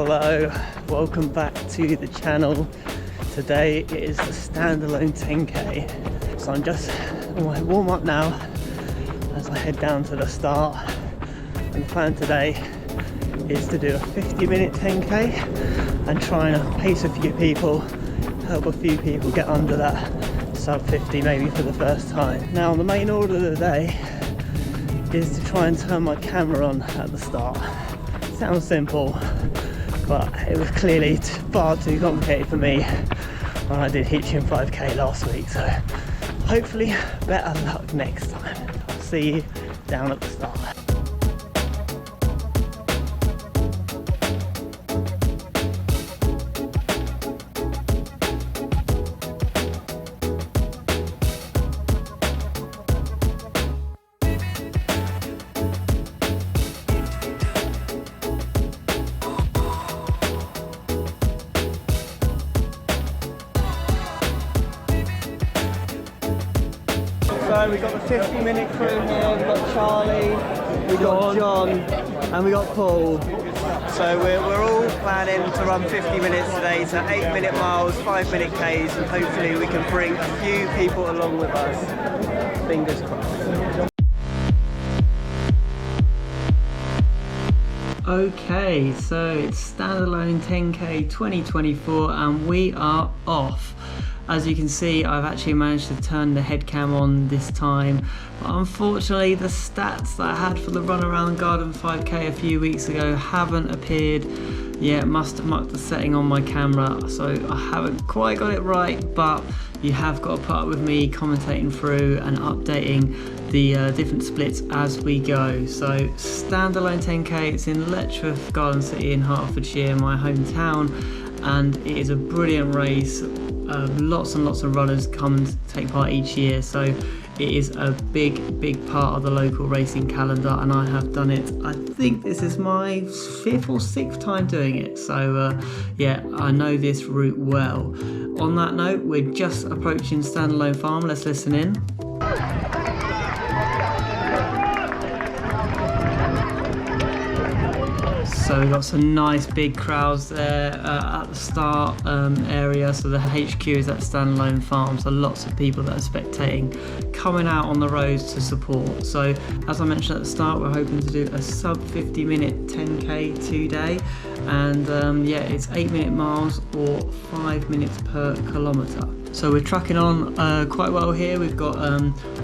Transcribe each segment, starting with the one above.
Hello, welcome back to the channel. Today it is the Standalone 10k, so I'm just on my warm up now as I head down to the start. And the plan today is to do a 50-minute 10k and try and pace a few people, help a few people get under that sub-50 maybe for the first time. Now the main order of the day is to try and turn my camera on at the start. Sounds simple, but it was clearly far too complicated for me when I did Hitchin 5k last week, so hopefully better luck next time. I'll see you down at the start. So we've got the 50-minute crew here, we've got Charlie, we've got John, and we've got Paul. So we're all planning to run 50 minutes today, so 8-minute miles, 5-minute Ks, and hopefully we can bring a few people along with us. Fingers crossed. Okay, so it's Standalone 10k 2024 and we are off. As you can see, I've actually managed to turn the head cam on this time, but unfortunately the stats that I had for the run around Garden 5k a few weeks ago haven't appeared yet. Must have mucked the setting on my camera, so I haven't quite got it right, but you have got to put up with me commentating through and updating the different splits as we go. So Standalone 10k, it's in Letchworth Garden City in Hertfordshire, my hometown, and it is a brilliant race. Lots and lots of runners come and take part each year, so it is a big part of the local racing calendar, and I have done it. I think this is my 5th or 6th time doing it, so yeah, I know this route well. On that note, we're just approaching Standalone Farm. Let's listen in. So we've got some nice big crowds there at the start area. So the HQ is at Standalone Farm, so lots of people that are spectating coming out on the roads to support. So as I mentioned at the start, we're hoping to do a sub 50 minute 10k today, and yeah, it's 8-minute miles or 5 minutes per kilometre. So we're tracking on quite well here. We've got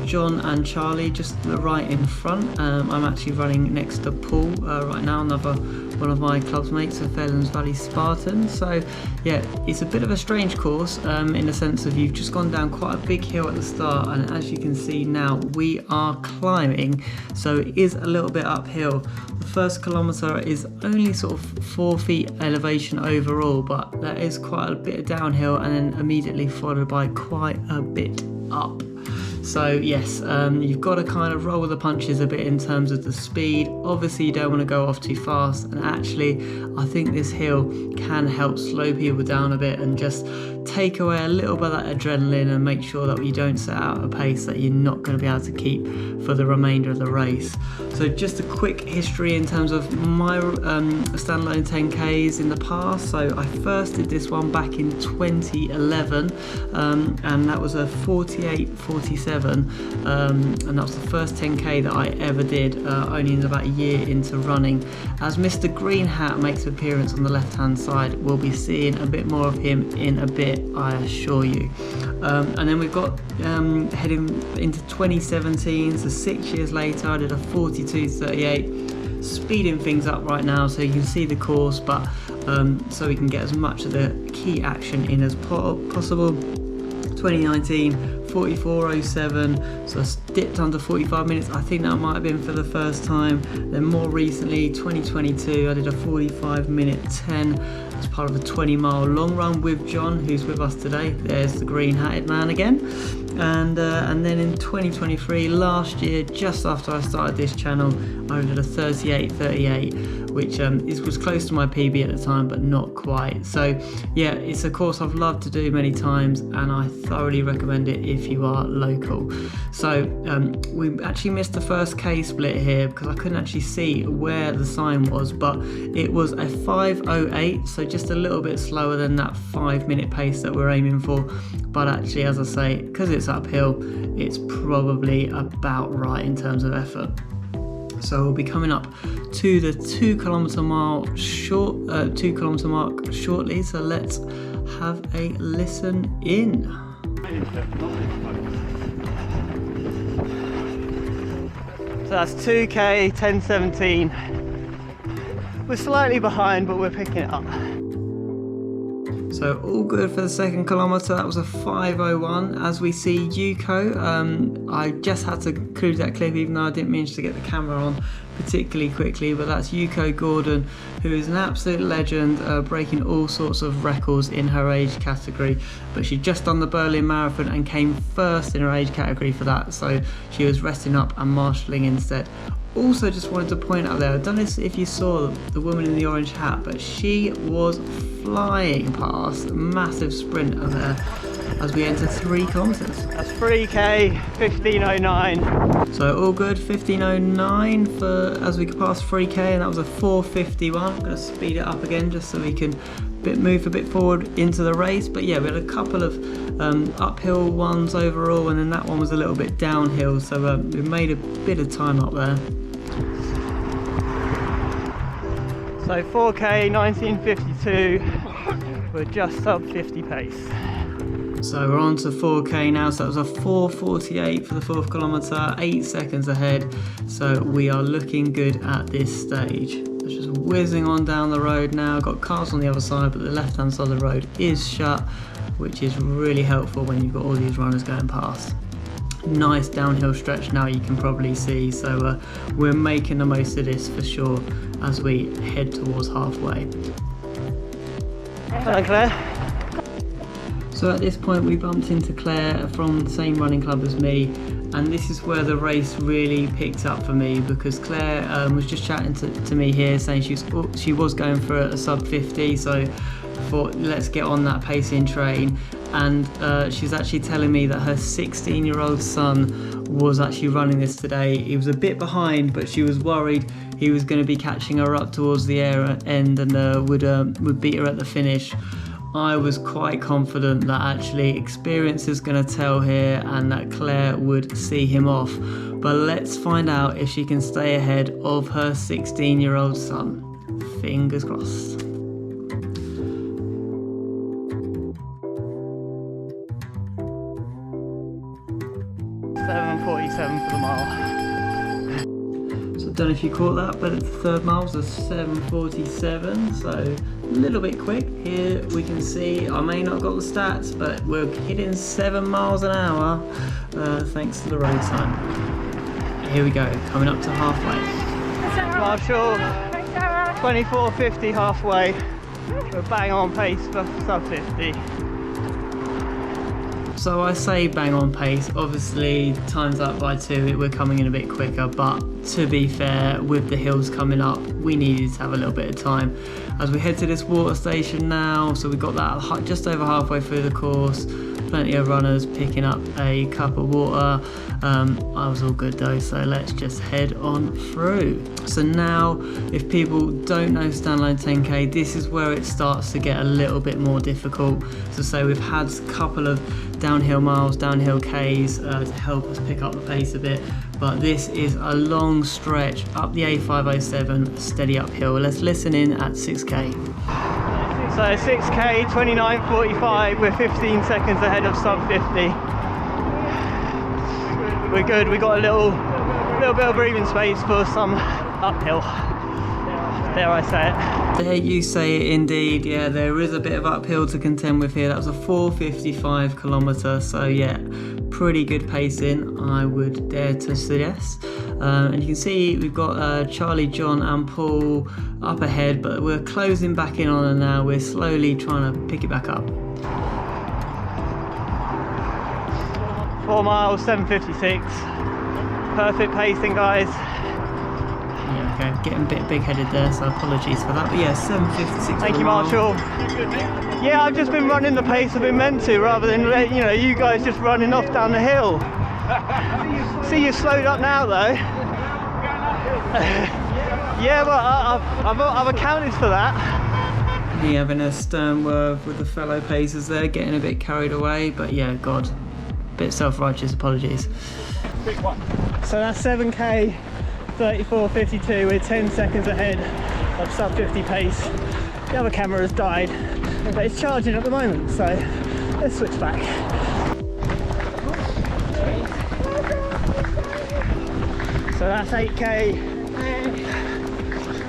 John and Charlie just right in front. I'm actually running next to Paul right now, another one of my club's mates, the Fairlands Valley Spartans. So yeah, it's a bit of a strange course in the sense of you've just gone down quite a big hill at the start, and as you can see now, we are climbing, so it is a little bit uphill. The first kilometre is only sort of 4 feet elevation overall, but that is quite a bit of downhill, and then immediately followed by quite a bit up. So yes, you've got to kind of roll with the punches a bit in terms of the speed. Obviously you don't want to go off too fast, and actually I think this hill can help slow people down a bit and just take away a little bit of that adrenaline and make sure that you don't set out a pace that you're not going to be able to keep for the remainder of the race. So just a quick history in terms of my Standalone 10Ks in the past. So I first did this one back in 2011 and that was a 48:47 and that was the first 10k that I ever did, only in about a year into running. As Mr. Green Hat makes an appearance on the left hand side, we'll be seeing a bit more of him in a bit, I assure you. And then we've got heading into 2017, so 6 years later, I did a 42:38, speeding things up right now so you can see the course, but so we can get as much of the key action in as possible. 2019, 44:07, so I dipped under 45 minutes. I think that might have been for the first time. Then more recently, 2022, I did a 45:10, as part of a 20-mile long run with John, who's with us today. There's the green hatted man again. And then in 2023, last year, just after I started this channel, I did a 38:38, which was close to my PB at the time, but not quite. So yeah, it's a course I've loved to do many times, and I thoroughly recommend it if you are local. So we actually missed the first K split here because I couldn't actually see where the sign was, but it was a 5:08, so just a little bit slower than that 5-minute pace that we're aiming for. But actually, as I say, because it's uphill, it's probably about right in terms of effort. So we'll be coming up to the 2 kilometre mark shortly. So let's have a listen in. So that's 2k 10:17. We're slightly behind, but we're picking it up. So all good for the second kilometre. That was a 5:01. As we see Yuko, I just had to include that clip even though I didn't manage to get the camera on particularly quickly, but that's Yuko Gordon, who is an absolute legend, breaking all sorts of records in her age category. But she'd just done the Berlin Marathon and came first in her age category for that, so she was resting up and marshalling instead. Also, just wanted to point out there, I don't know if you saw the woman in the orange hat, but she was flying past a massive sprinter there as we enter 3 kilometres. That's 3k 15:09. So all good, 15:09 for as we pass 3k, and that was a 4:51. I'm going to speed it up again just so we can move a bit forward into the race. But yeah, we had a couple of uphill ones overall, and then that one was a little bit downhill, so we made a bit of time up there. So 4k 19:52, we're just sub 50 pace. So we're on to 4k now, so that was a 4:48 for the 4th kilometre, 8 seconds ahead, so we are looking good at this stage. It's just whizzing on down the road now, got cars on the other side, but the left hand side of the road is shut, which is really helpful when you've got all these runners going past. Nice downhill stretch now, you can probably see, so we're making the most of this for sure as we head towards halfway. Hello Claire. So at this point we bumped into Claire from the same running club as me, and this is where the race really picked up for me, because Claire was just chatting to me here saying she was going for a sub-50, so I thought let's get on that pacing train. And she's actually telling me that her 16-year-old son was actually running this today. He was a bit behind, but she was worried he was going to be catching her up towards the end and would beat her at the finish. I was quite confident that actually experience is going to tell here and that Claire would see him off. But let's find out if she can stay ahead of her 16-year-old son. Fingers crossed. .47 for the mile. So I don't know if you caught that, but the 3rd mile was a 7:47, so a little bit quick. Here we can see, I may not have got the stats, but we're hitting 7 miles an hour thanks to the road sign. Here we go, coming up to halfway. Marshall, 24:50 halfway. We're bang on pace for sub 50. So I say bang on pace, obviously times up by 2, we're coming in a bit quicker, but to be fair, with the hills coming up, we needed to have a little bit of time. As we head to this water station now, so we got that just over halfway through the course, plenty of runners picking up a cup of water. I was all good though, so let's just head on through. So now, if people don't know Standalone 10k, this is where it starts to get a little bit more difficult. So say we've had a couple of downhill miles, downhill Ks to help us pick up the pace a bit, but this is a long stretch up the A507, steady uphill. Let's listen in at 6k. So 6k 29:45, we're 15 seconds ahead of sub 50. We're good, we got a little bit of breathing space for some uphill. Dare I say it? There you say it indeed, yeah, there is a bit of uphill to contend with here. That was a 4:55 kilometre, so yeah, pretty good pacing, I would dare to suggest. And you can see we've got Charlie, John and Paul up ahead, but we're closing back in on them now. We're slowly trying to pick it back up. 4 miles, 7:56. Perfect pacing, guys. Yeah, okay, getting a bit big-headed there, so apologies for that. But yeah, 7:56. Thank you, Marshall. Yeah, I've just been running the pace I've been meant to, rather than you guys just running off down the hill. See, you've slowed up now, though. Yeah, well, I've accounted for that. Me having a stern word with the fellow pacers there, getting a bit carried away, but yeah, God, bit self-righteous, apologies. So that's 7k, 34:52. We're 10 seconds ahead of sub-50 pace. The other camera has died, but it's charging at the moment, so let's switch back. So that's 8k,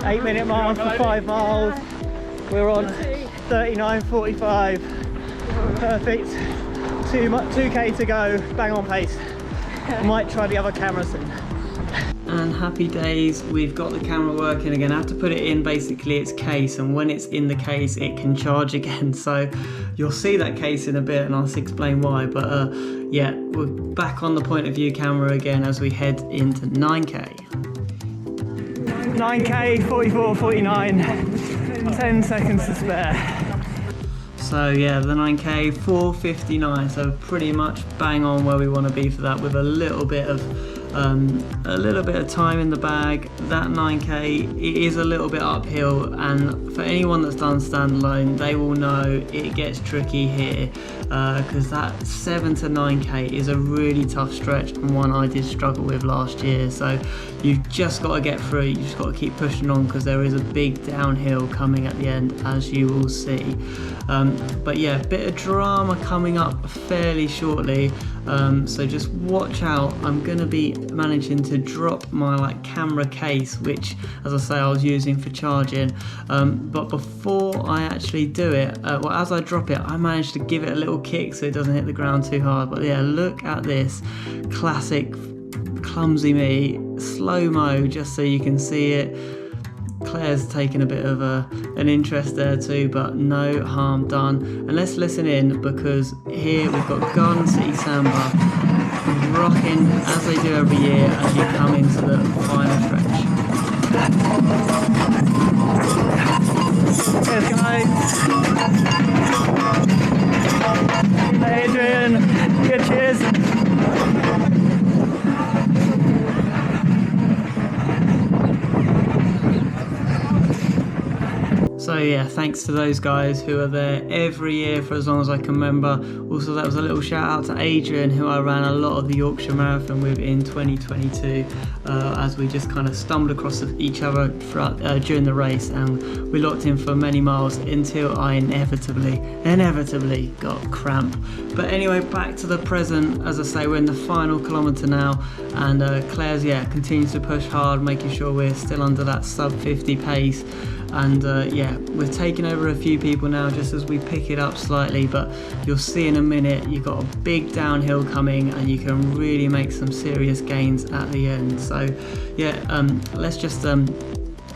8-minute mile for 5 miles. We're on 39:45. Perfect. 2k to go, bang on pace. Might try the other camera soon. And happy days, we've got the camera working again. I have to put it in basically its case, and when it's in the case it can charge again, so you'll see that case in a bit and I'll explain why. But yeah, we're back on the point of view camera again as we head into 9k. 9k, 44:49, 10 seconds to spare. So yeah, the 9k, 4:59, so pretty much bang on where we want to be for that, with a little bit of time in the bag. That 9k, it is a little bit uphill, and for anyone that's done standalone, they will know it gets tricky here, because that 7 to 9k is a really tough stretch, and one I did struggle with last year. So you've just got to get through it. You've just got to keep pushing on, because there is a big downhill coming at the end, as you will see. But yeah, bit of drama coming up fairly shortly, so just watch out. I'm going to be managing to drop my camera case, which, as I say, I was using for charging, but before I actually do it, well, as I drop it, I managed to give it a little kick so it doesn't hit the ground too hard. But yeah, look at this classic clumsy me, slow-mo, just so you can see it. Claire's taken a bit of an interest there too, but no harm done. And let's listen in, because here we've got Garden City Samba rocking as they do every year as you come into the final stretch. Cheers, guys. Hey, Adrian. Good, cheers. So yeah, thanks to those guys who are there every year for as long as I can remember. Also, that was a little shout out to Adrian, who I ran a lot of the Yorkshire Marathon with in 2022, as we just kind of stumbled across each other throughout, during the race, and we locked in for many miles until I inevitably got cramp. But anyway, back to the present. As I say, we're in the final kilometre now, and Claire's continues to push hard, making sure we're still under that sub-50 pace. And yeah, we're taking over a few people now just as we pick it up slightly, but you'll see in a minute you've got a big downhill coming and you can really make some serious gains at the end. So yeah, let's just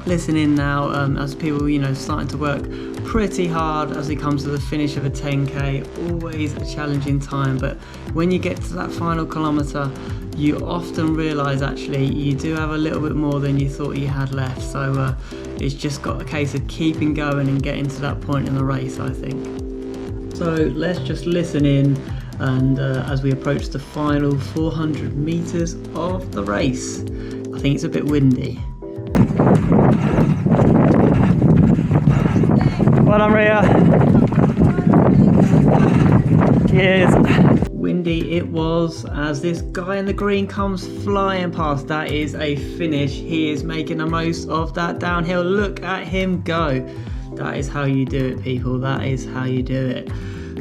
listen in now, as people starting to work pretty hard as it comes to the finish of a 10k. Always a challenging time, but when you get to that final kilometre, you often realise actually you do have a little bit more than you thought you had left. So it's just got a case of keeping going and getting to that point in the race, I think. So let's just listen in, and as we approach the final 400 metres of the race. I think it's a bit windy. Well done, Ria. Cheers. Windy it was, as this guy in the green comes flying past. That is a finish. He is making the most of that downhill. Look at him go. That is how you do it, people. That is how you do it.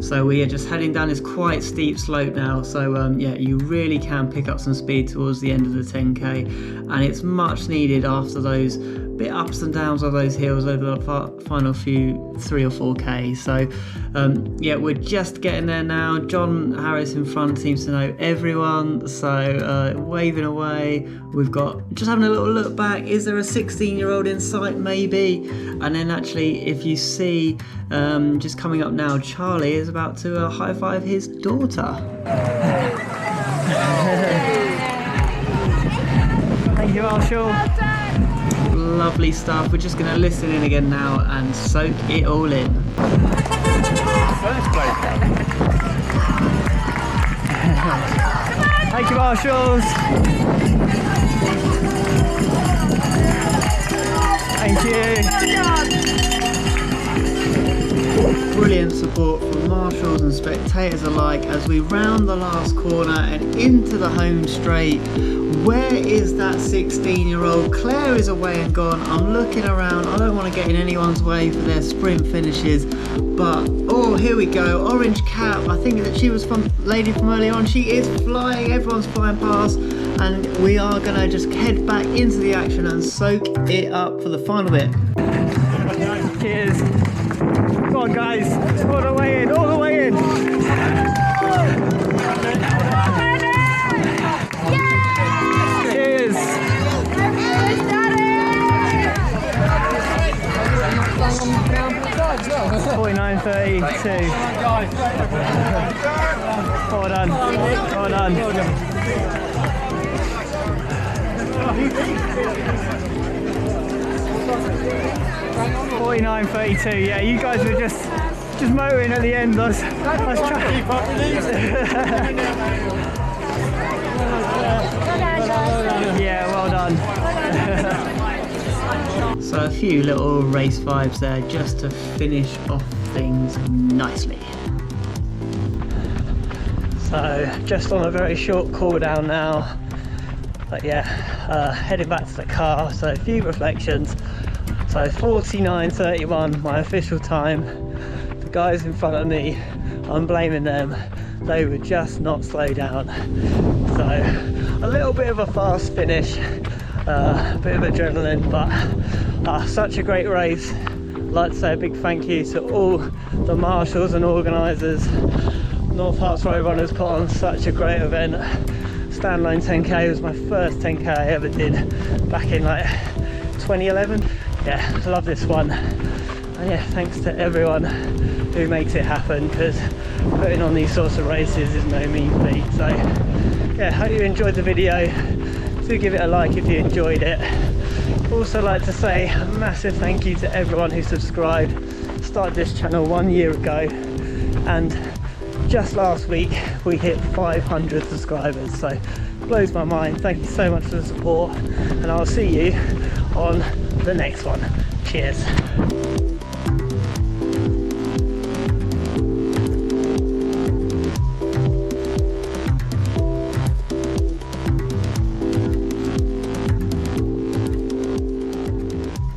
So we are just heading down this quite steep slope now, so yeah, you really can pick up some speed towards the end of the 10k, and it's much needed after those bit ups and downs of those hills over the final few 3 or 4k. So yeah, we're just getting there now. John Harris in front seems to know everyone, so waving away. We've got just having a little look back. Is there a 16-year-old in sight? Maybe. And then actually, if you see just coming up now, Charlie is about to high five his daughter. Thank you, Marshall. Lovely stuff. We're just going to listen in again now and soak it all in. Thank you, Marshalls. Thank you. Brilliant support from marshals and spectators alike as we round the last corner and into the home straight. Where is that 16-year-old? Claire is away and gone. I'm looking around. I don't want to get in anyone's way for their sprint finishes, but oh, here we go. Orange cap. I think that she was from lady from earlier on. She is flying. Everyone's flying past, and we are going to just head back into the action and soak it up for the final bit. Cheers. Come on, guys. All the way in. All the way in. Cheers. 49.32. Well done. Well done. 49.32. Yeah, you guys were just motoring at the end. I was trying. Yeah, well done. So a few little race vibes there just to finish off things nicely. So just on a very short cool down now, but yeah, heading back to the car. So a few reflections. So 49.31 my official time. The guys in front of me, I'm blaming them, they would just not slow down. So a little bit of a fast finish, a bit of adrenaline, but such a great race. I'd like to say a big thank you to all the marshals and organisers. North Herts Road Runners put on such a great event. Standalone 10k was my first 10k I ever did back in like 2011. Yeah, love this one. And yeah, thanks to everyone who makes it happen, because putting on these sorts of races is no mean feat. So yeah, hope you enjoyed the video. Do give it a like if you enjoyed it. Also like to say a massive thank you to everyone who subscribed. Started this channel 1 year ago, and just last week we hit 500 subscribers, so blows my mind. Thank you so much for the support, and I'll see you on the next one. Cheers.